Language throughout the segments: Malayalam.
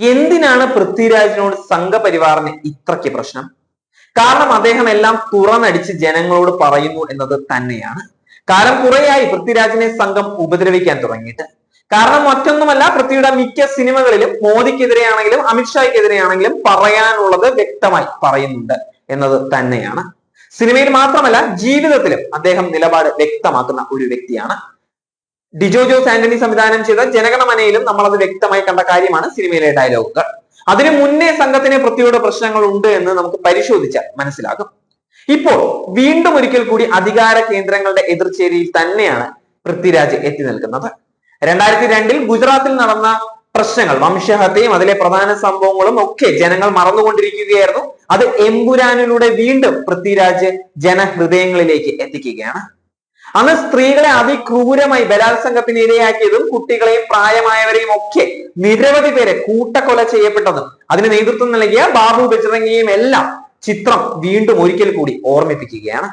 എന്തിനാണ് പൃഥ്വിരാജിനോട് സംഘപരിവാറിന് ഇത്രയ്ക്ക് പ്രശ്നം? കാരണം അദ്ദേഹം എല്ലാം തുറന്നടിച്ച് ജനങ്ങളോട് പറയുന്നു എന്നത് തന്നെയാണ്. കാലം കുറെയായി പൃഥ്വിരാജിനെ സംഘം ഉപദ്രവിക്കാൻ തുടങ്ങിയിട്ട്. കാരണം മറ്റൊന്നുമല്ല, പൃഥ്വിയുടെ മിക്ക സിനിമകളിലും മോദിക്കെതിരെയാണെങ്കിലും അമിത്ഷായ്ക്കെതിരെയാണെങ്കിലും പറയാനുള്ളത് വ്യക്തമായി പറയുന്നുണ്ട് എന്നത് തന്നെയാണ്. സിനിമയിൽ മാത്രമല്ല, ജീവിതത്തിലും അദ്ദേഹം നിലപാട് വ്യക്തമാക്കുന്ന ഒരു വ്യക്തിയാണ്. ഡിജോ ജോസ് ആന്റണി സംവിധാനം ചെയ്ത ജനഗണമനയിലും നമ്മൾ അത് വ്യക്തമായി കണ്ട കാര്യമാണ് സിനിമയിലെ ഡയലോഗുകൾ. അതിനു മുന്നേ സംഘത്തിന് പൃഥ്വിയുടെ പ്രശ്നങ്ങൾ ഉണ്ട് എന്ന് നമുക്ക് പരിശോധിച്ചാൽ മനസ്സിലാകും. ഇപ്പോൾ വീണ്ടും ഒരിക്കൽ കൂടി അധികാര കേന്ദ്രങ്ങളുടെ എതിർചേരിയിൽ തന്നെയാണ് പൃഥ്വിരാജ് എത്തി നിൽക്കുന്നത്. 2002 ഗുജറാത്തിൽ നടന്ന പ്രശ്നങ്ങൾ, വംശഹത്യയും അതിലെ പ്രധാന സംഭവങ്ങളും ഒക്കെ ജനങ്ങൾ മറന്നുകൊണ്ടിരിക്കുകയായിരുന്നു. അത് എമ്പുരാനിലൂടെ വീണ്ടും പൃഥ്വിരാജ് ജനഹൃദയങ്ങളിലേക്ക് എത്തിക്കുകയാണ്. അന്ന് സ്ത്രീകളെ അതിക്രൂരമായി ബലാത്സംഗത്തിന് ഇരയാക്കിയതും കുട്ടികളെയും പ്രായമായവരെയും ഒക്കെ നിരവധി പേരെ കൂട്ടക്കൊല ചെയ്യപ്പെട്ടതും അതിന് നേതൃത്വം നൽകിയ ബാബു ബജ്രംഗിയും എല്ലാം ചിത്രം വീണ്ടും ഒരിക്കൽ കൂടി ഓർമ്മിപ്പിക്കുകയാണ്.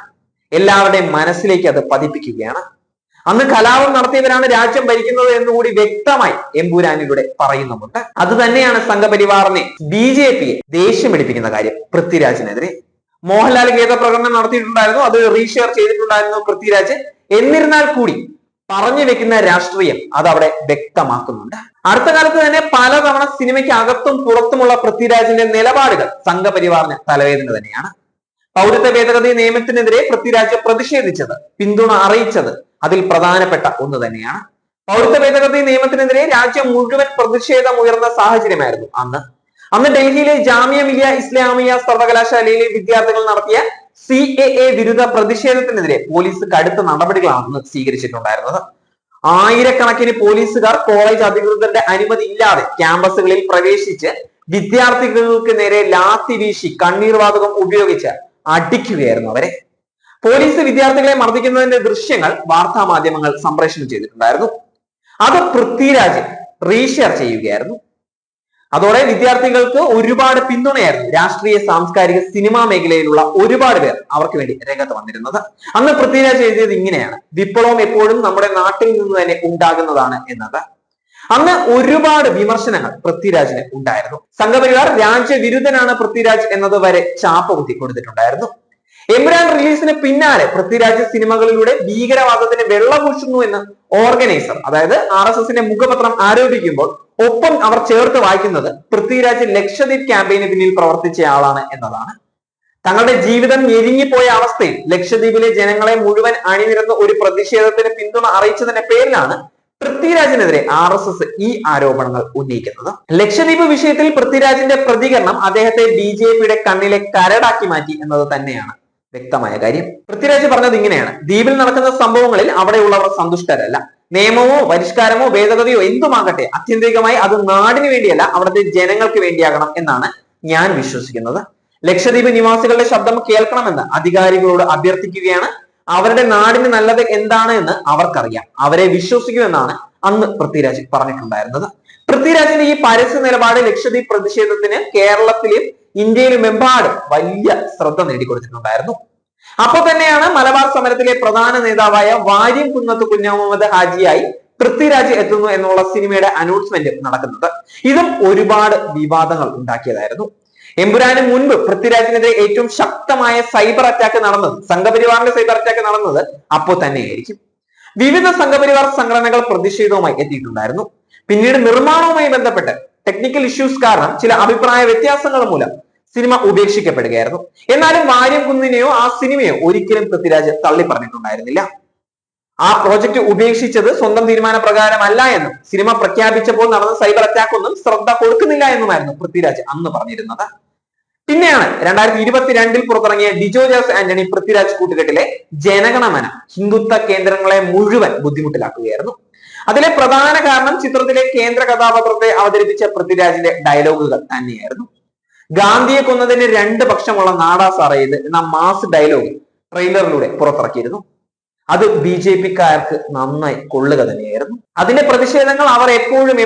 എല്ലാവരുടെയും മനസ്സിലേക്ക് അത് പതിപ്പിക്കുകയാണ്. അന്ന് കലാപം നടത്തിയവരാണ് രാജ്യം ഭരിക്കുന്നത് എന്നുകൂടി വ്യക്തമായി എമ്പുരാനിലൂടെ പറയുന്നുമുണ്ട്. അത് തന്നെയാണ് സംഘപരിവാറിനെ BJPയെ ദേഷ്യം പിടിപ്പിക്കുന്ന കാര്യം. പൃഥ്വിരാജിനെതിരെ മോഹൻലാൽ ഖേദപ്രകടനം നടത്തിയിട്ടുണ്ടായിരുന്നു, അത് റീഷെയർ ചെയ്തിട്ടുണ്ടായിരുന്നു പൃഥ്വിരാജ്. എന്നിരുന്നാൽ കൂടി പറഞ്ഞു വെക്കുന്ന രാഷ്ട്രീയം അത് അവിടെ വ്യക്തമാക്കുന്നുണ്ട്. അടുത്ത കാലത്ത് തന്നെ പലതവണ സിനിമയ്ക്ക് അകത്തും പുറത്തുമുള്ള പൃഥ്വിരാജിന്റെ നിലപാടുകൾ സംഘപരിവാറിന് തലവേദന തന്നെയാണ്. പൗരത്വ ഭേദഗതി നിയമത്തിനെതിരെ പൃഥ്വിരാജ് പ്രതിഷേധിച്ചത്, പിന്തുണ അറിയിച്ചത് അതിൽ പ്രധാനപ്പെട്ട ഒന്ന് തന്നെയാണ്. പൗരത്വ ഭേദഗതി നിയമത്തിനെതിരെ രാജ്യം മുഴുവൻ പ്രതിഷേധം ഉയർന്ന സാഹചര്യമായിരുന്നു അന്ന് ഡൽഹിയിലെ ജാമിയ മിലിയ ഇസ്ലാമിയ സർവകലാശാലയിലെ വിദ്യാർത്ഥികൾ നടത്തിയ CAA വിരുദ്ധ പ്രതിഷേധത്തിനെതിരെ പോലീസ് കടുത്ത നടപടികളാണ് സ്വീകരിച്ചിട്ടുണ്ടായിരുന്നത്. ആയിരക്കണക്കിന് പോലീസുകാർ കോളേജ് അധികൃതരുടെ അനുമതി ഇല്ലാതെ ക്യാമ്പസുകളിൽ പ്രവേശിച്ച് വിദ്യാർത്ഥികൾക്ക് നേരെ ലാത്തി വീശി കണ്ണീർ വാതകം ഉപയോഗിച്ച് അടിക്കുകയായിരുന്നു അവരെ. പോലീസ് വിദ്യാർത്ഥികളെ മർദ്ദിക്കുന്നതിന്റെ ദൃശ്യങ്ങൾ വാർത്താ മാധ്യമങ്ങൾ സംപ്രേഷണം ചെയ്തിട്ടുണ്ടായിരുന്നു. അത് പൃഥ്വിരാജ് റീഷെയർ ചെയ്യുകയായിരുന്നു. അതോടെ വിദ്യാർത്ഥികൾക്ക് ഒരുപാട് പിന്തുണയായിരുന്നു. രാഷ്ട്രീയ, സാംസ്കാരിക, സിനിമാ മേഖലയിലുള്ള ഒരുപാട് പേർ അവർക്ക് വേണ്ടി രംഗത്ത് വന്നിരുന്നത്. അന്ന് പൃഥ്വിരാജ് എഴുതിയത് ഇങ്ങനെയാണ്: വിപ്ലവം എപ്പോഴും നമ്മുടെ നാട്ടിൽ നിന്ന് തന്നെ ഉണ്ടാകുന്നതാണ് എന്നത്. അന്ന് ഒരുപാട് വിമർശനങ്ങൾ പൃഥ്വിരാജിന് ഉണ്ടായിരുന്നു. സംഘപരിവാർ രാജ്യവിരുദ്ധനാണ് പൃഥ്വിരാജ് എന്നത് വരെ ചാപ്പ കുത്തി കൊടുത്തിട്ടുണ്ടായിരുന്നു. എമ്പുരാൻ റിലീസിന് പിന്നാലെ പൃഥ്വിരാജ് സിനിമകളിലൂടെ ഭീകരവാദത്തിന് വെള്ളപൂശുന്നു എന്ന് ഓർഗനൈസർ, അതായത് RSSന്റെ മുഖപത്രം ആരോപിക്കുമ്പോൾ ഒപ്പം അവർ ചേർത്ത് വായിക്കുന്നത് പൃഥ്വിരാജ് ലക്ഷദ്വീപ് ക്യാമ്പയിന് പിന്നിൽ പ്രവർത്തിച്ചയാളാണ് എന്നതാണ്. തങ്ങളുടെ ജീവിതം ഞെരുങ്ങിപ്പോയ അവസ്ഥയിൽ ലക്ഷദ്വീപിലെ ജനങ്ങളെ മുഴുവൻ അണിനിരന്ന ഒരു പ്രതിഷേധത്തിന് പിന്തുണ അറിയിച്ചതിന്റെ പേരിലാണ് പൃഥ്വിരാജിനെതിരെ RSS ഈ ആരോപണങ്ങൾ ഉന്നയിക്കുന്നത്. ലക്ഷദ്വീപ് വിഷയത്തിൽ പൃഥ്വിരാജിന്റെ പ്രതികരണം അദ്ദേഹത്തെ BJPയുടെ കണ്ണിലെ കരടാക്കി മാറ്റി എന്നത് തന്നെയാണ് വ്യക്തമായ കാര്യം. പൃഥ്വിരാജ് പറഞ്ഞത് ഇങ്ങനെയാണ്: ദ്വീപിൽ നടക്കുന്ന സംഭവങ്ങളിൽ അവിടെയുള്ളവർ സന്തുഷ്ടരല്ല. നിയമമോ പരിഷ്കാരമോ ഭേദഗതിയോ എന്തുമാകട്ടെ, ആത്യന്തികമായി അത് നാടിന് വേണ്ടിയല്ല, അവിടുത്തെ ജനങ്ങൾക്ക് വേണ്ടിയാകണം എന്നാണ് ഞാൻ വിശ്വസിക്കുന്നത്. ലക്ഷദ്വീപ് നിവാസികളുടെ ശബ്ദം കേൾക്കണമെന്ന് അധികാരികളോട് അഭ്യർത്ഥിക്കുകയാണ്. അവരുടെ നാടിന് നല്ലത് എന്താണ് എന്ന് അവർക്കറിയാം, അവരെ വിശ്വസിക്കുമെന്നാണ് അന്ന് പൃഥ്വിരാജ് പറഞ്ഞിട്ടുണ്ടായിരുന്നത്. പൃഥ്വിരാജിന്റെ ഈ പരസ്യ നിലപാട് ലക്ഷദ്വീപ് പ്രതിഷേധത്തിന് കേരളത്തിലും ഇന്ത്യയിലുമെമ്പാടും വലിയ ശ്രദ്ധ നേടിക്കൊടുത്തിട്ടുണ്ടായിരുന്നു. അപ്പോൾ തന്നെയാണ് മലബാർ സമരത്തിലെ പ്രധാന നേതാവായ വാര്യം കുന്നത്ത് കുഞ്ഞഹമ്മദ് ഹാജിയായി പൃഥ്വിരാജ് എത്തുന്നു എന്നുള്ള സിനിമയുടെ അനൗൺസ്മെന്റ് നടക്കുന്നത്. ഇതും ഒരുപാട് വിവാദങ്ങൾ ഉണ്ടാക്കിയതായിരുന്നു. എമ്പുരാന് മുൻപ് പൃഥ്വിരാജിനെതിരെ ഏറ്റവും ശക്തമായ സൈബർ അറ്റാക്ക് നടന്നത്, സംഘപരിവാറിന്റെ സൈബർ അറ്റാക്ക് നടന്നത് അപ്പോൾ തന്നെയായിരിക്കും. വിവിധ സംഘപരിവാർ സംഘടനകൾ പ്രതിഷേധവുമായി എത്തിയിട്ടുണ്ടായിരുന്നു. പിന്നീട് നിർമ്മാണവുമായി ബന്ധപ്പെട്ട് ടെക്നിക്കൽ ഇഷ്യൂസ് കാരണം ചില അഭിപ്രായ വ്യത്യാസങ്ങൾ മൂലം സിനിമ ഉപേക്ഷിക്കപ്പെടുകയായിരുന്നു. എന്നാലും വാര്യം കുന്നിനെയോ ആ സിനിമയോ ഒരിക്കലും പൃഥ്വിരാജ് തള്ളി പറഞ്ഞിട്ടുണ്ടായിരുന്നില്ല. ആ പ്രോജക്റ്റ് ഉപേക്ഷിച്ചത് സ്വന്തം തീരുമാന പ്രകാരമല്ല എന്നും സിനിമ പ്രഖ്യാപിച്ചപ്പോൾ നടന്ന സൈബർ അറ്റാക്ക് ഒന്നും ശ്രദ്ധ കൊടുക്കുന്നില്ല എന്നുമായിരുന്നു പൃഥ്വിരാജ് അന്ന് പറഞ്ഞിരുന്നത്. പിന്നെയാണ് 2022 പുറത്തിറങ്ങിയ ഡിജോ ജോസ് ആന്റണി പൃഥ്വിരാജ് കൂട്ടുകെട്ടിലെ ജനഗണമന ഹിന്ദുത്വ കേന്ദ്രങ്ങളെ മുഴുവൻ ബുദ്ധിമുട്ടിലാക്കുകയായിരുന്നു. അതിലെ പ്രധാന കാരണം ചിത്രത്തിലെ കേന്ദ്ര കഥാപാത്രത്തെ അവതരിപ്പിച്ച പൃഥ്വിരാജിന്റെ ഡയലോഗുകൾ തന്നെയായിരുന്നു. ഗാന്ധിയെ കൊന്നതിന് 2 പക്ഷമുള്ള നാടാ സാറേ ഇത് എന്ന മാസ് ഡയലോഗ് ട്രെയിലറിലൂടെ പുറത്തിറക്കിയിരുന്നു. അത് BJPക്കാർക്ക് നന്നായി കൊള്ളുക തന്നെയായിരുന്നു. അതിന്റെ പ്രതിഷേധങ്ങൾ അവർ എപ്പോഴും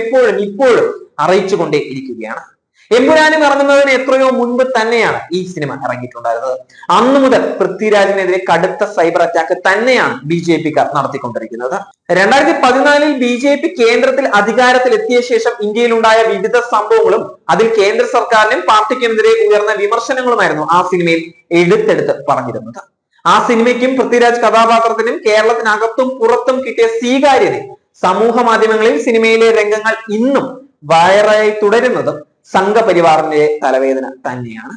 ഇപ്പോഴും അറിയിച്ചുകൊണ്ടേ ഇരിക്കുകയാണ്. എമ്പുരാനും ഇറങ്ങുന്നതിന് എത്രയോ മുൻപ് തന്നെയാണ് ഈ സിനിമ ഇറങ്ങിയിട്ടുണ്ടായിരുന്നത്. അന്നു മുതൽ പൃഥ്വിരാജിനെതിരെ കടുത്ത സൈബർ അറ്റാക്ക് തന്നെയാണ് BJP-ക്കാർ നടത്തിക്കൊണ്ടിരിക്കുന്നത്. 2014 BJP കേന്ദ്രത്തിൽ അധികാരത്തിൽ എത്തിയ ശേഷം ഇന്ത്യയിലുണ്ടായ വിവിധ സംഭവങ്ങളും അതിൽ കേന്ദ്ര സർക്കാരിനും പാർട്ടിക്കുമെതിരെ ഉയർന്ന വിമർശനങ്ങളുമായിരുന്നു ആ സിനിമയിൽ എടുത്തെടുത്ത് പറഞ്ഞിരുന്നത്. ആ സിനിമയ്ക്കും പൃഥ്വിരാജ് കഥാപാത്രത്തിനും കേരളത്തിനകത്തും പുറത്തും കിട്ടിയ സ്വീകാര്യത സമൂഹ മാധ്യമങ്ങളിൽ സിനിമയിലെ രംഗങ്ങൾ ഇന്നും വൈറലായി തുടരുന്നതും സംഘപരിവാറിന്റെ തലവേദന തന്നെയാണ്.